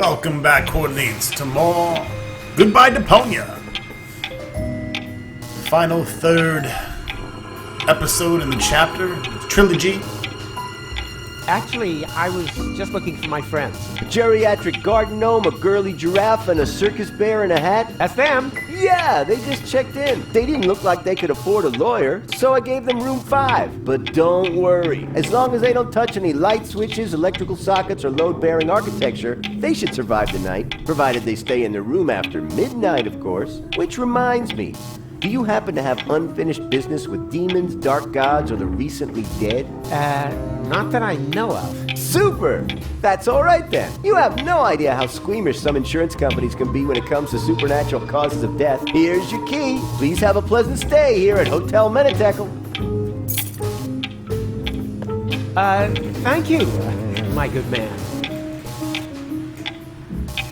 Welcome back, coordinates, to more Goodbye Deponia. Final third episode in the chapter, trilogy. Actually, I was just looking for my friends. A geriatric garden gnome, a girly giraffe, and a circus bear in a hat? That's them. Yeah, they just checked in. They didn't look like they could afford a lawyer, so I gave them room 5. But don't worry. As long as they don't touch any light switches, electrical sockets, or load-bearing architecture, they should survive the night, provided they stay in their room after midnight, of course. Which reminds me, do you happen to have unfinished business with demons, dark gods, or the recently dead? Not that I know of. Super! That's all right then. You have no idea how squeamish some insurance companies can be when it comes to supernatural causes of death. Here's your key. Please have a pleasant stay here at Hotel Menle. Thank you, my good man.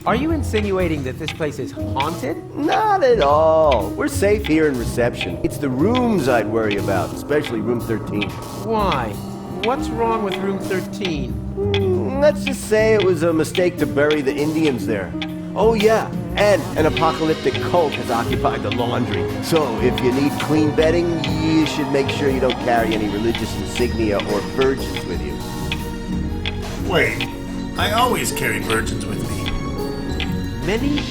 Are you insinuating that this place is haunted? Not at all. We're safe here in reception. It's the rooms I'd worry about, especially room 13. Why? What's wrong with room 13? Let's just say it was a mistake to bury the Indians there. Oh yeah, and an apocalyptic cult has occupied the laundry. So if you need clean bedding, you should make sure you don't carry any religious insignia or virgins with you. Wait, I always carry virgins with me. Menle.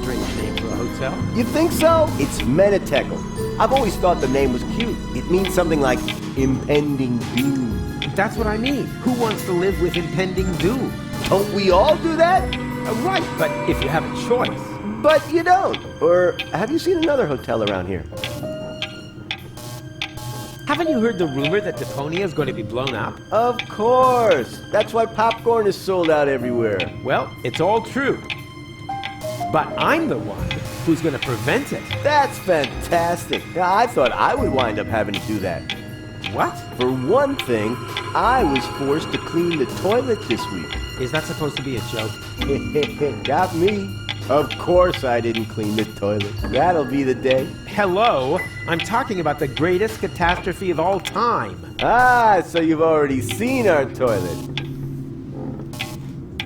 Strange name for a hotel. You think so? It's Menle. I've always thought the name was cute. It means something like impending doom. That's what I mean. Who wants to live with impending doom? Don't we all do that? Right, but if you have a choice. But you don't. Or have you seen another hotel around here? Haven't you heard the rumor that Deponia is going to be blown up? Of course. That's why popcorn is sold out everywhere. Well, it's all true. But I'm the one who's going to prevent it. That's fantastic. I thought I would wind up having to do that. What? For one thing, I was forced to clean the toilet this week. Is that supposed to be a joke? Got me. Of course I didn't clean the toilet. That'll be the day. Hello? I'm talking about the greatest catastrophe of all time. Ah, so you've already seen our toilet.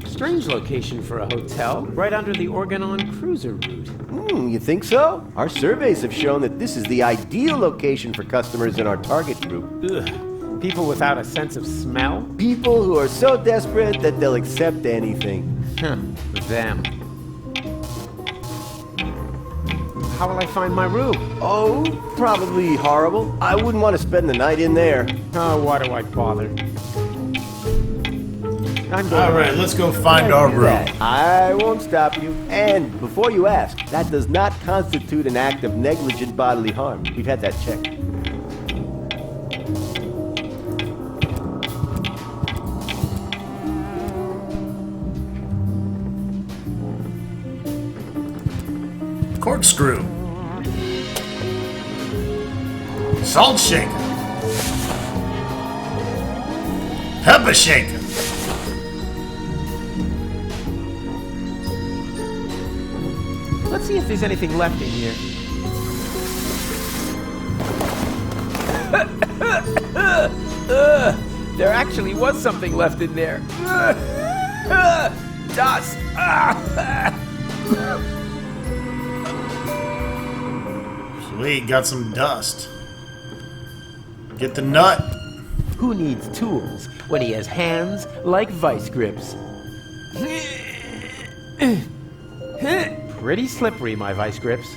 Strange location for a hotel, right under the Organon cruiser route. You think so? Our surveys have shown that this is the ideal location for customers in our target group. Ugh. People without a sense of smell? People who are so desperate that they'll accept anything. Them. How will I find my room? Oh, probably horrible. I wouldn't want to spend the night in there. Oh, why do I bother? Alright, let's go find our room. I won't stop you. And before you ask, that does not constitute an act of negligent bodily harm. We've had that checked. Corkscrew. Salt shaker. Pepper shaker. Let's see if there's anything left in here. There actually was something left in there. Dust. Sweet, got some dust. Get the nut. Who needs tools when he has hands like vice grips? Pretty slippery, my vice grips.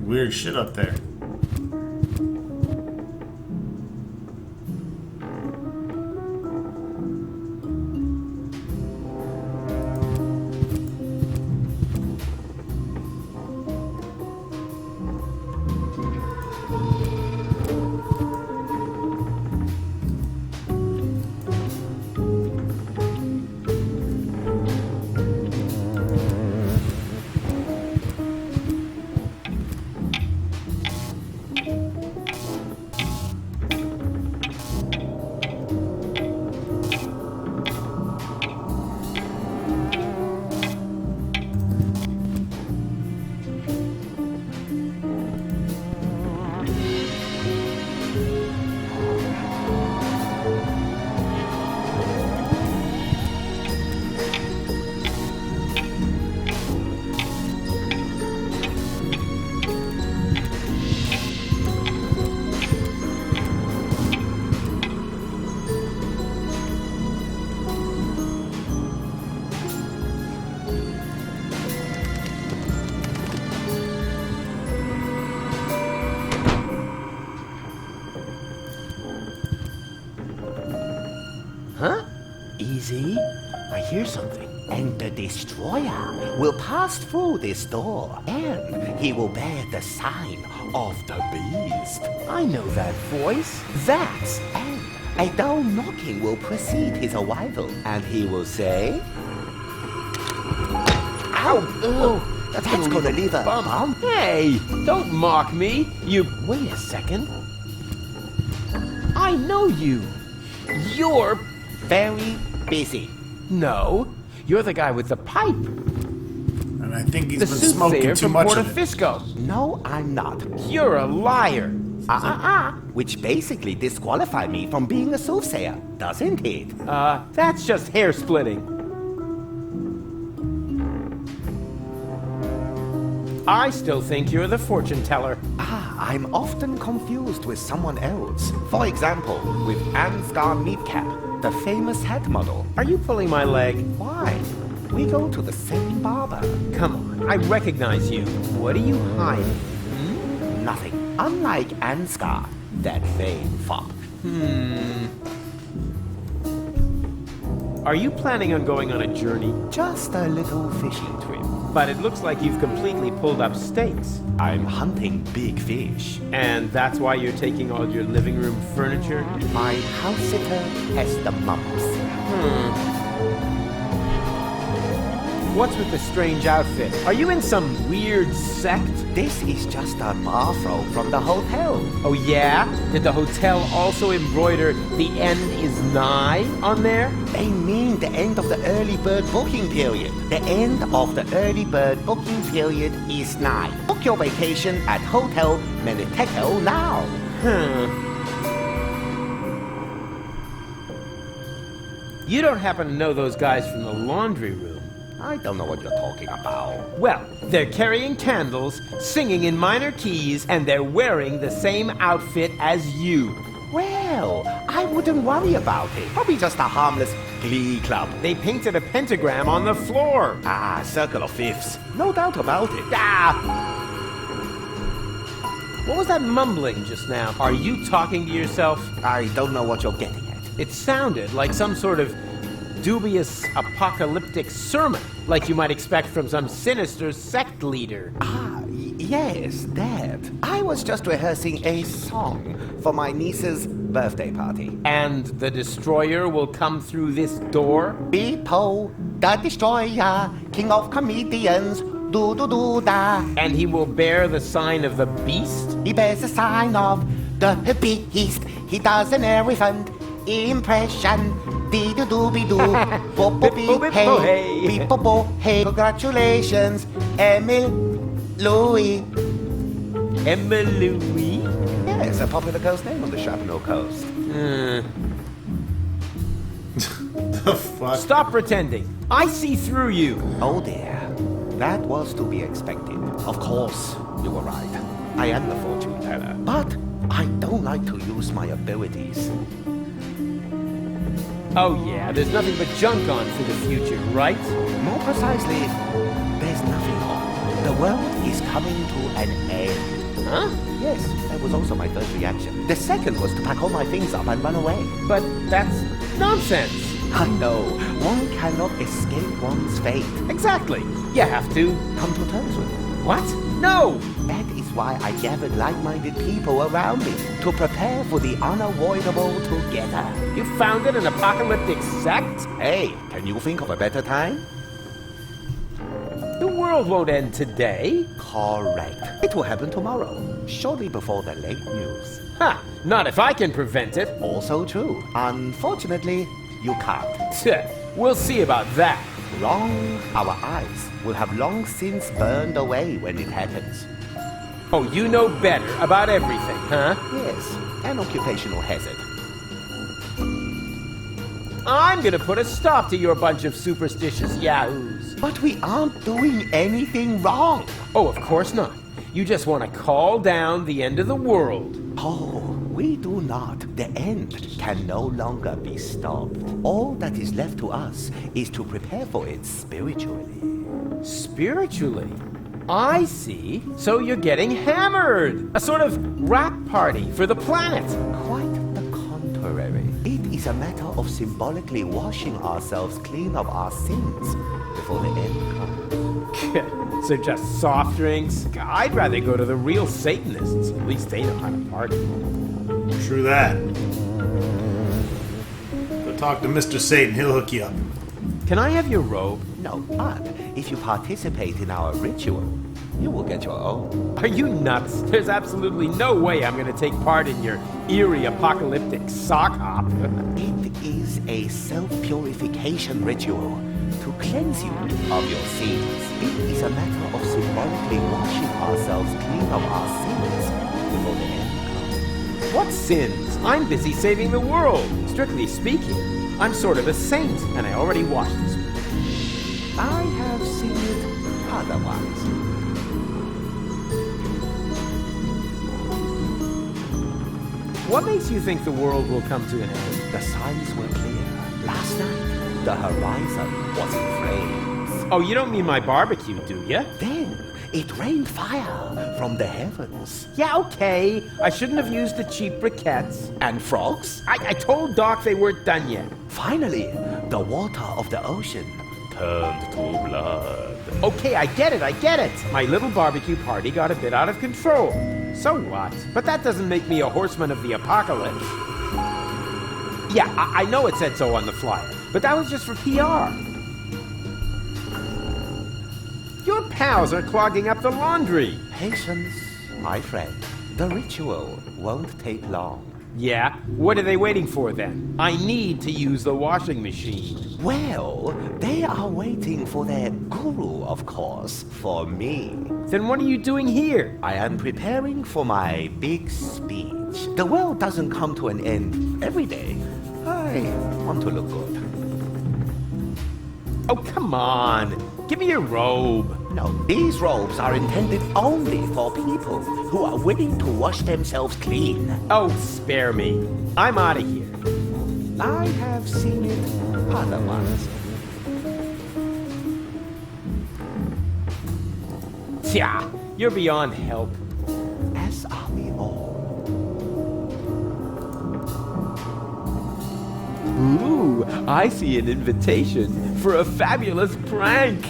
Weird shit up there. see? I hear something. And the destroyer will pass through this door, and he will bear the sign of the beast. I know that voice. That's and a dull knocking will precede his arrival, and he will say, "Ow! That's gonna leave a bump." Hey, don't mock me. Wait a second. I know you. You're... Very busy. No, you're the guy with the pipe. And I think he's The been smoking soothsayer too from much Porto of it. Fisco. No, I'm not. You're a liar. Which basically disqualifies me from being a soothsayer, doesn't it? That's just hair splitting. I still think you're the fortune teller. I'm often confused with someone else. For example, with Ansgar Meatcap, the famous head model. Are you pulling my leg? Why? We go to the same barber. Come on, I recognize you. What are you hiding? Nothing. Unlike Ansgar, that vain fop. Are you planning on going on a journey? Just a little fishing trip. But it looks like you've completely pulled up stakes. I'm hunting big fish. And that's why you're taking all your living room furniture? My house sitter has the mumps. What's with the strange outfit? Are you in some weird sect? This is just a bathrobe from the hotel. Oh yeah? Did the hotel also embroider "The end is nigh" on there? They mean the end of the early bird booking period. The end of the early bird booking period is nigh. Book your vacation at Hotel Menle now. You don't happen to know those guys from the laundry room? I don't know what you're talking about. Well, they're carrying candles, singing in minor keys, and they're wearing the same outfit as you. Well, I wouldn't worry about it. Probably just a harmless glee club. They painted a pentagram on the floor. Circle of fifths. No doubt about it. What was that mumbling just now? Are you talking to yourself? I don't know what you're getting at. It sounded like some sort of dubious apocalyptic sermon, like you might expect from some sinister sect leader. Yes, that. I was just rehearsing a song for my niece's birthday party. And the destroyer will come through this door? Bepo, the destroyer, king of comedians, do-do-do-da. And he will bear the sign of the beast? He bears the sign of the beast. He does an elephant impression. Dee-do-do-be-do, bo-bo-be-hey, be-bo-bo-hey. Congratulations, Emil Louis. Emily? Yes, a popular coast name on the Chaponneau coast. The fuck? Stop pretending. I see through you. Oh dear, that was to be expected. Of course, you were right. I am the fortune teller, but I don't like to use my abilities. Oh yeah, there's nothing but junk on for the future, right? More precisely, there's nothing on. The world is coming to an end. Huh? Yes, that was also my first reaction. The second was to pack all my things up and run away. But that's nonsense. I know, one cannot escape one's fate. Exactly. You have to. Come to terms with it. What? No! That is why I gathered like-minded people around me, to prepare for the unavoidable together. You founded an apocalyptic sect? Hey, can you think of a better time? The world won't end today. Correct. It will happen tomorrow, shortly before the late news. Ha! Not if I can prevent it. Also true. Unfortunately, you can't. Tch, we'll see about that. Our eyes will have long since burned away when it happens. Oh, you know better about everything, huh? Yes, an occupational hazard. I'm gonna put a stop to your bunch of superstitious yahoos. But we aren't doing anything wrong. Oh, of course not. You just want to call down the end of the world. Oh, we do not. The end can no longer be stopped. All that is left to us is to prepare for it spiritually. Spiritually? I see. So you're getting hammered. A sort of rap party for the planet. Quite the contrary. It is is a matter of symbolically washing ourselves clean of our sins before the end comes. So just soft drinks? I'd rather go to the real Satanists. At least they know how to party. True that. Go talk to Mr. Satan, he'll hook you up. Can I have your robe? No, but if you participate in our ritual, you will get your own. Are you nuts? There's absolutely no way I'm going to take part in your eerie apocalyptic sock hop. It is a self-purification ritual to cleanse you of your sins. It is a matter of symbolically washing ourselves clean of our sins before the end comes. What sins? I'm busy saving the world. Strictly speaking, I'm sort of a saint, and I already washed this week. I have seen it otherwise. What makes you think the world will come to an end? The signs were clear. Last night, the horizon was in flames. Oh, you don't mean my barbecue, do you? Then, it rained fire from the heavens. Yeah, okay. I shouldn't have used the cheap briquettes. And frogs? I told Doc they weren't done yet. Finally, the water of the ocean turned to blood. Okay, I get it. My little barbecue party got a bit out of control. So what? But that doesn't make me a horseman of the apocalypse. Yeah, I know it said so on the flyer, but that was just for PR. Your pals are clogging up the laundry. Patience, my friend. The ritual won't take long. Yeah? What are they waiting for then? I need to use the washing machine. Well, they are waiting for their guru, of course, for me. Then what are you doing here? I am preparing for my big speech. The world doesn't come to an end every day. I want to look good. Oh, come on. Give me your robe. No, these robes are intended only for people who are willing to wash themselves clean. Oh, spare me. I'm out of here. I have seen it otherwise. Tja, you're beyond help. As are we all. Ooh, I see an invitation for a fabulous prank.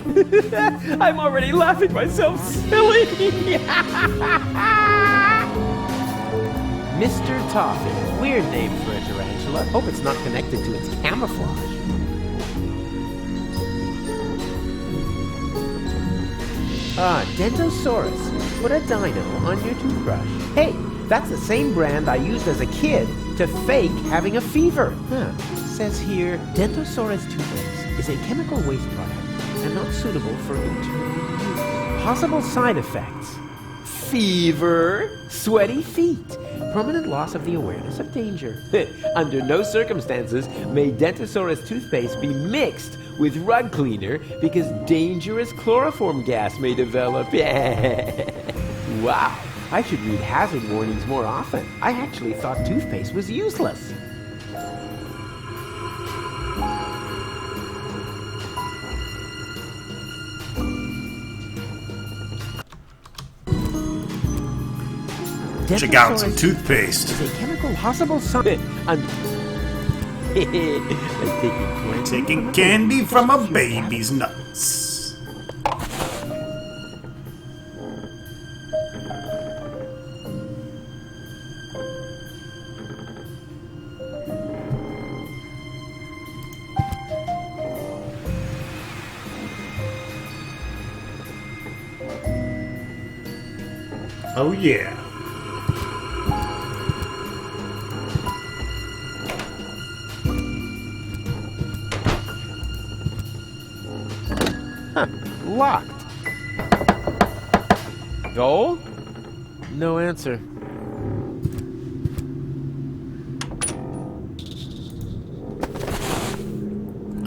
I'm already laughing myself silly. Mr. Toffee. Weird name for a tarantula. Hope it's not connected to its camouflage. Ah, Dentosaurus. Put a dino on your toothbrush. Hey, that's the same brand I used as a kid to fake having a fever. Says here, Dentosaurus toothpaste is a chemical waste product and not suitable for internal use. Possible side effects: fever, sweaty feet, permanent loss of the awareness of danger. Under no circumstances may Dentosaurus toothpaste be mixed with rug cleaner because dangerous chloroform gas may develop. Wow, I should read hazard warnings more often. I actually thought toothpaste was useless. Check out some toothpaste. Is a chemical possible something. Taking candy from a baby's nuts. Oh yeah. Locked. Goal? No answer.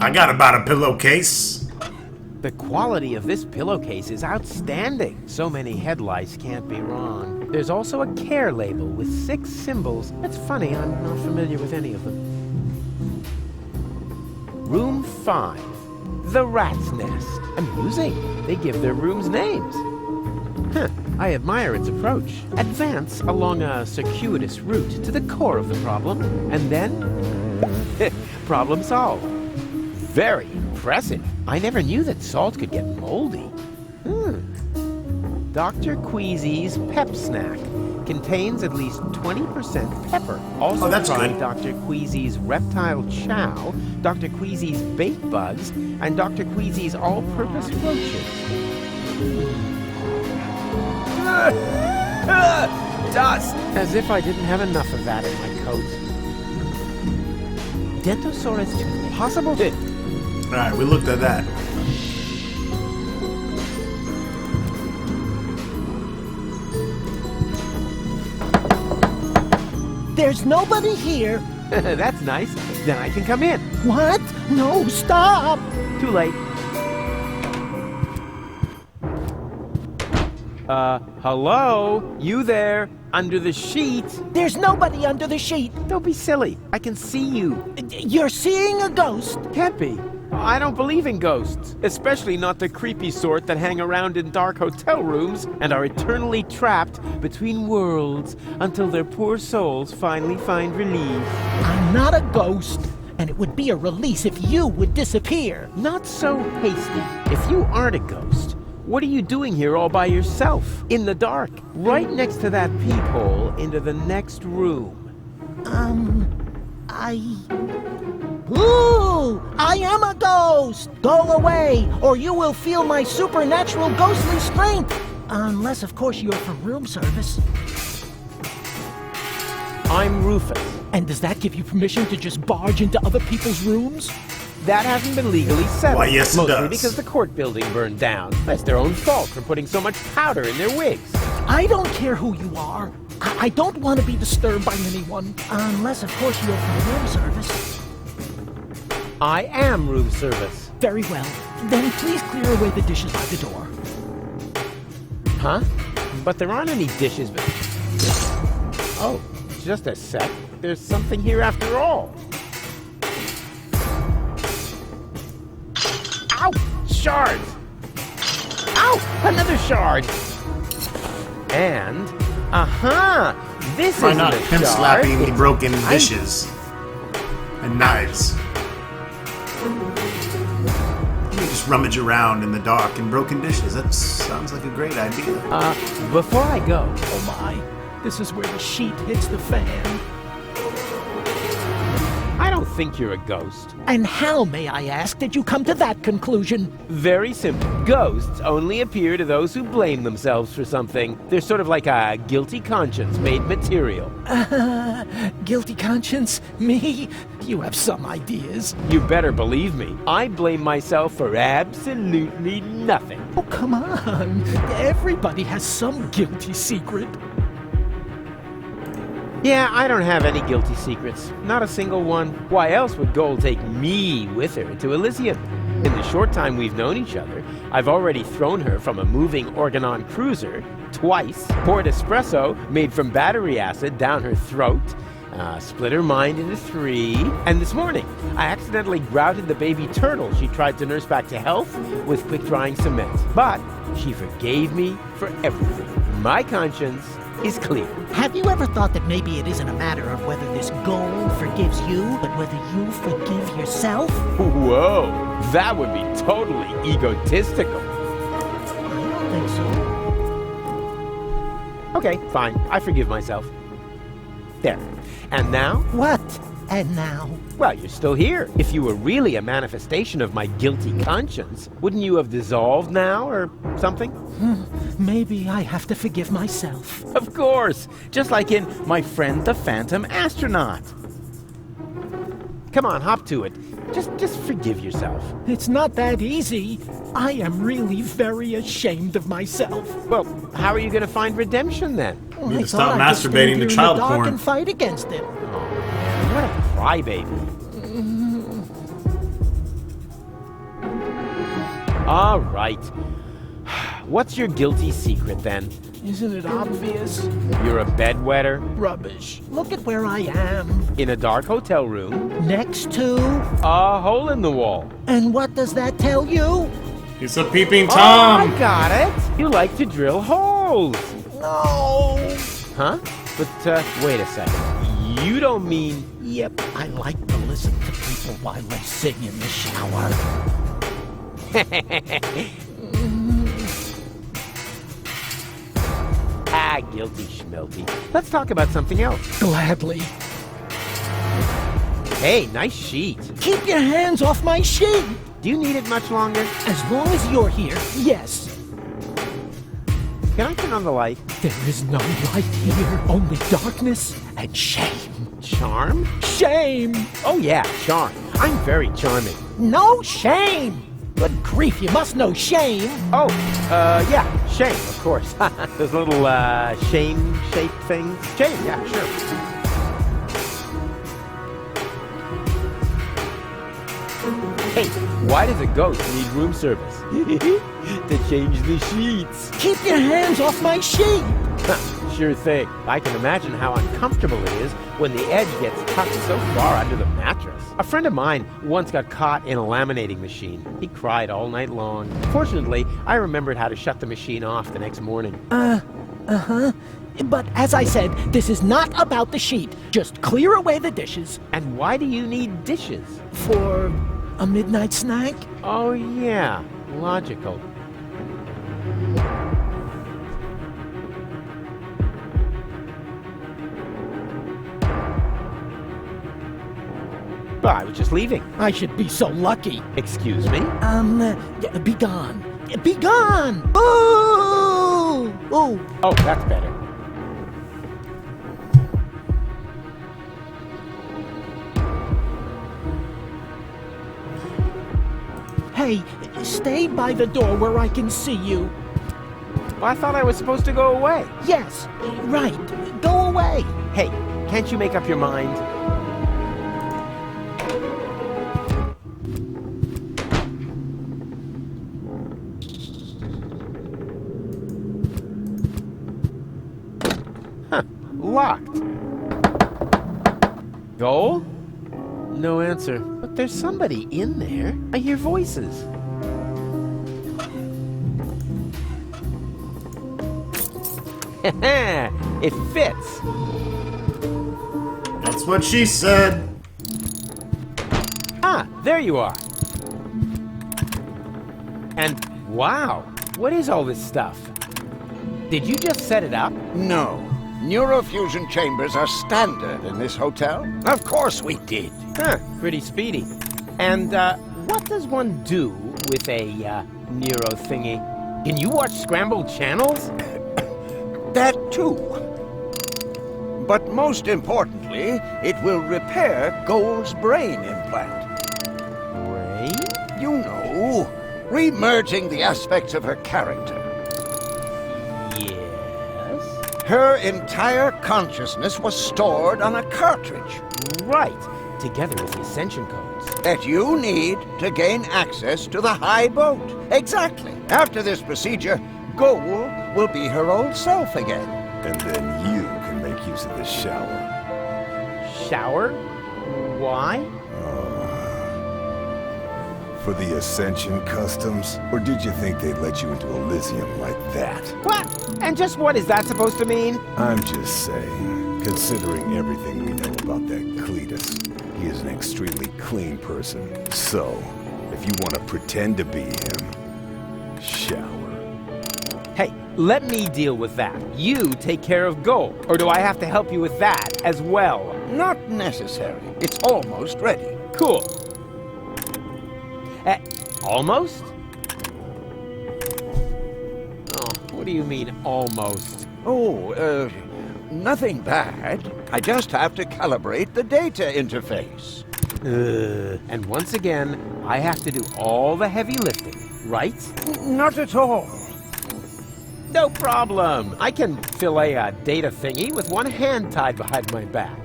I got about a pillowcase. The quality of this pillowcase is outstanding. So many headlights can't be wrong. There's also a care label with 6 symbols. It's funny, I'm not familiar with any of them. Room 5. The Rat's Nest. Amusing. They give their rooms names. I admire its approach. Advance along a circuitous route to the core of the problem, and then Problem solved. Very impressive. I never knew that salt could get moldy. Dr. Queasy's Pep Snack contains at least 20% pepper. Also that's try good. Dr. Queasy's Reptile Chow, Dr. Queasy's Baked Bugs, and Dr. Queasy's All-Purpose Roaches. Dust! As if I didn't have enough of that in my coat. Dentosaurus toothpaste. Possible? Alright, we looked at that. There's nobody here. That's nice. Then I can come in. What? No, stop! Too late. Hello? You there? Under the sheet? There's nobody under the sheet. Don't be silly. I can see you. You're seeing a ghost. Can't be. I don't believe in ghosts, especially not the creepy sort that hang around in dark hotel rooms and are eternally trapped between worlds until their poor souls finally find relief. I'm not a ghost, and it would be a release if you would disappear. Not so hasty. If you aren't a ghost, what are you doing here all by yourself, in the dark, right next to that peephole into the next room? Ooh! I am a ghost! Go away, or you will feel my supernatural ghostly strength! Unless, of course, you're from room service. I'm Rufus. And does that give you permission to just barge into other people's rooms? That hasn't been legally settled. Why, yes, it mostly does. because the court building burned down. That's their own fault for putting so much powder in their wigs. I don't care who you are. I don't want to be disturbed by anyone. Unless, of course, you're from room service. I am room service. Very well. Then please clear away the dishes by the door. Huh? But there aren't any dishes, but... Oh, just a sec. There's something here after all. Ow! Shards! Ow! Another shard! And... This Why isn't not a pimp shard. slapping the It's broken ice. dishes and knives? You just rummage around in the dark in broken dishes. That sounds like a great idea. Before I go, Oh my. This is where the sheet hits the fan. I don't think you're a ghost. And how, may I ask, did you come to that conclusion? Very simple. Ghosts only appear to those who blame themselves for something. They're sort of like a guilty conscience made material. Guilty conscience? Me? You have some ideas. You better believe me. I blame myself for absolutely nothing. Oh, come on. Everybody has some guilty secret. Yeah, I don't have any guilty secrets. Not a single one. Why else would Gold take me with her to Elysium? In the short time we've known each other, I've already thrown her from a moving Organon cruiser twice, poured espresso made from battery acid down her throat, split her mind into 3, and this morning, I accidentally grouted the baby turtle she tried to nurse back to health with quick-drying cement. But she forgave me for everything. My conscience is clear. Have you ever thought that maybe it isn't a matter of whether this gold forgives you, but whether you forgive yourself? Whoa, that would be totally egotistical. I don't think so. Okay, fine. I forgive myself. There. And now? What? And now? Well, you're still here. If you were really a manifestation of my guilty conscience, wouldn't you have dissolved now or something? Maybe I have to forgive myself. Of course. Just like in My Friend the Phantom Astronaut. Come on, hop to it. Just forgive yourself. It's not that easy. I am really very ashamed of myself. Well, how are you going to find redemption then? Well, need I to stop thought I'd just masturbating stand to here child in the dark porn. and fight against it. What a crybaby. All right. What's your guilty secret then? Isn't it obvious? You're a bedwetter Rubbish. Look at where I am. in a dark hotel room, Next to... a hole in the wall. And what does that tell you? He's a peeping Oh, Tom. I got it. You like to drill holes. No. Huh? But wait a second. You don't mean... Yep, I like to live listen to people while they sing in the shower. Guilty schmilty. Let's talk about something else. Gladly. Hey, nice sheet. Keep your hands off my sheet! Do you need it much longer? As long as you're here, yes. Can I turn on the light? There is no light here, only darkness and shame. Charm? Shame! Oh yeah, charm. I'm very charming. No shame! Good grief, you must know shame. Oh, yeah, shame, of course. Those little, shame-shaped things. Shame, yeah, sure. Hey, why does a ghost need room service? To change the sheets. Keep your hands off my sheet! Sure thing. I can imagine how uncomfortable it is when the edge gets tucked so far under the mattress. A friend of mine once got caught in a laminating machine. He cried all night long. Fortunately, I remembered how to shut the machine off the next morning. But as I said, this is not about the sheet. Just clear away the dishes. And why do you need dishes? For a midnight snack? Oh yeah, logical. I was just leaving. I should be so lucky. Excuse me? Be gone. Be gone! Ooh! Ooh! Oh, that's better. Hey, stay by the door where I can see you. Well, I thought I was supposed to go away. Yes, right. Go away. Hey, can't you make up your mind? Locked. Goal? No answer. But there's somebody in there. I hear voices. It fits. That's what she said. Ah, there you are. And wow, what is all this stuff? Did you just set it up? No. Neurofusion chambers are standard in this hotel. Of course we did. Huh, pretty speedy. And, what does one do with a, neuro thingy? Can you watch scrambled channels? That too. But most importantly, it will repair Gold's brain implant. Brain? You know, remerging the aspects of her character. Yes? Her entire consciousness was stored on a cartridge Right, together with the ascension codes. that you need to gain access to the high boat. Exactly. After this procedure, Gold will be her old self again. And then you can make use of the shower. Shower? Why? For the Ascension customs? Or did you think they'd let you into Elysium like that? What? And just what is that supposed to mean? I'm just saying, considering everything we know about that Cletus, he is an extremely clean person. So, if you want to pretend to be him, shower. Hey, let me deal with that. You take care of Gold. Or do I have to help you with that as well? Not necessary. It's almost ready. Cool. Almost? Oh, what do you mean, almost? Oh, nothing bad. I just have to calibrate the data interface. And once again, I have to do all the heavy lifting, right? Not at all. No problem. I can fill a data thingy with one hand tied behind my back.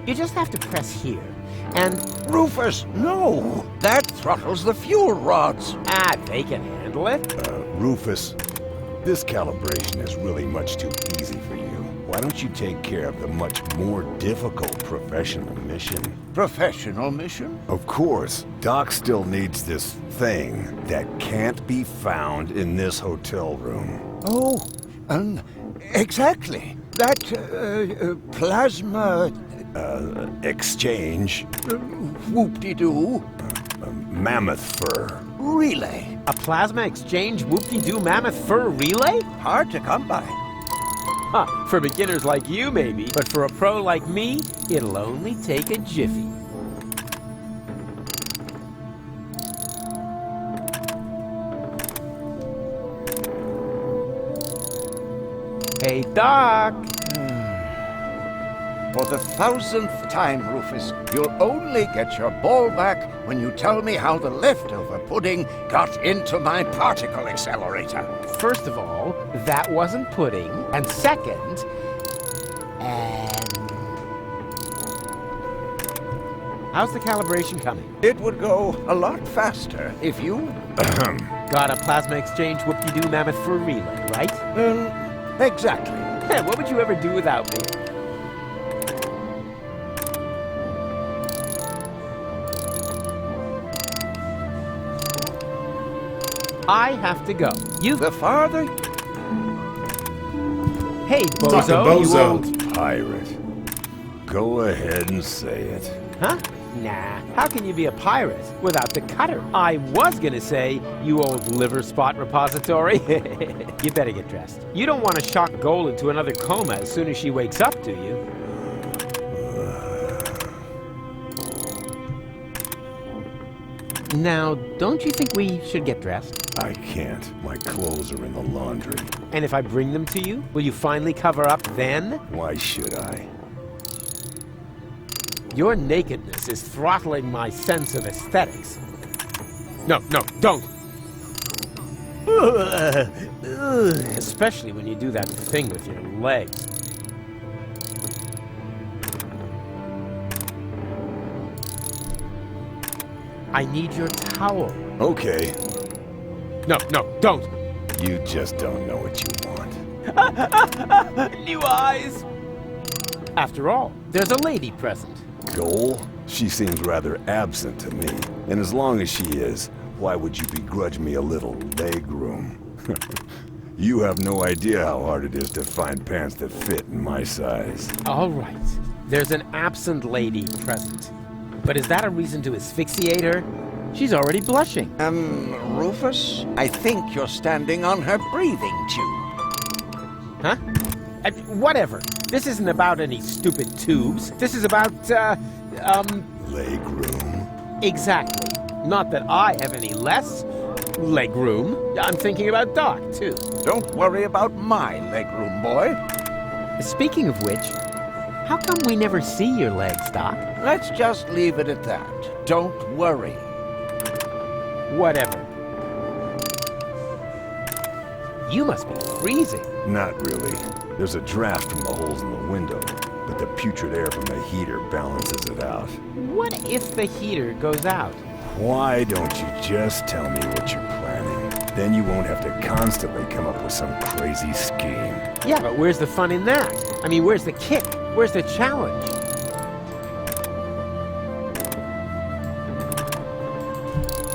You just have to press here, and... Rufus, no! That throttles the fuel rods. they can handle it. Rufus, this calibration is really much too easy for you. Why don't you take care of the much more difficult professional mission? Professional mission? Of course, Doc still needs this thing that can't be found in this hotel room. Oh, exactly. That, plasma... Exchange. Whoop-de-doo. Mammoth fur. Relay. A plasma exchange whoop-de-doo mammoth fur relay? Hard to come by. Huh, for beginners like you, maybe. But for a pro like me, it'll only take a jiffy. Hey, Doc! For the 1000th time, Rufus, you'll only get your ball back when you tell me how the leftover pudding got into my particle accelerator. First of all, that wasn't pudding. And second, how's the calibration coming? It would go a lot faster if you... Got a plasma exchange whoop-de-doo mammoth fur relay, right? Exactly. What would you ever do without me? I have to go. You... The farther... Hey, Talk to bozo, you Bozo. old... Pirate. Go ahead and say it. Huh? Nah, how can you be a pirate without the cutter? I was gonna say, you old liver spot repository. You better get dressed. You don't want to shock Gold into another coma as soon as she wakes up, do you? Now, don't you think we should get dressed? I can't. My clothes are in the laundry. And if I bring them to you, will you finally cover up then? Why should I? Your nakedness is throttling my sense of aesthetics. No, don't! Especially when you do that thing with your legs. I need your towel. Okay. No, don't! You just don't know what you want. New eyes! After all, there's a lady present. Goal? She seems rather absent to me. And as long as she is, why would you begrudge me a little leg room? You have no idea how hard it is to find pants that fit in my size. All right, there's an absent lady present. But is that a reason to asphyxiate her? She's already blushing. Rufus, I think you're standing on her breathing tube. Huh? Whatever. This isn't about any stupid tubes. This is about, Leg room? Exactly. Not that I have any less leg room. I'm thinking about Doc, too. Don't worry about my legroom, boy. Speaking of which, how come we never see your legs, Doc? Let's just leave it at that. Don't worry. Whatever. You must be freezing. Not really. There's a draft from the holes in the window, but the putrid air from the heater balances it out. What if the heater goes out? Why don't you just tell me what you're planning? Then you won't have to constantly come up with some crazy scheme. Yeah, but where's the fun in that? I mean, where's the kick? Where's the challenge?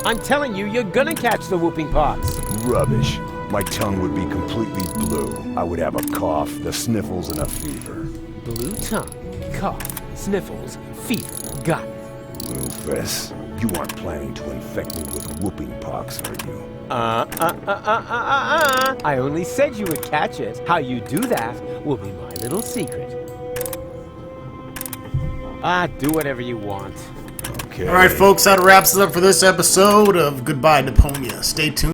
I'm telling you, you're gonna catch the whooping pox. Rubbish. My tongue would be completely blue. I would have a cough, the sniffles, and a fever. Blue tongue, cough, sniffles, fever. Got it. Rufus, you aren't planning to infect me with whooping pox, are you? I only said you would catch it. How you do that will be my little secret. Do whatever you want. Okay. All right, folks, that wraps it up for this episode of Goodbye, Deponia. Stay tuned.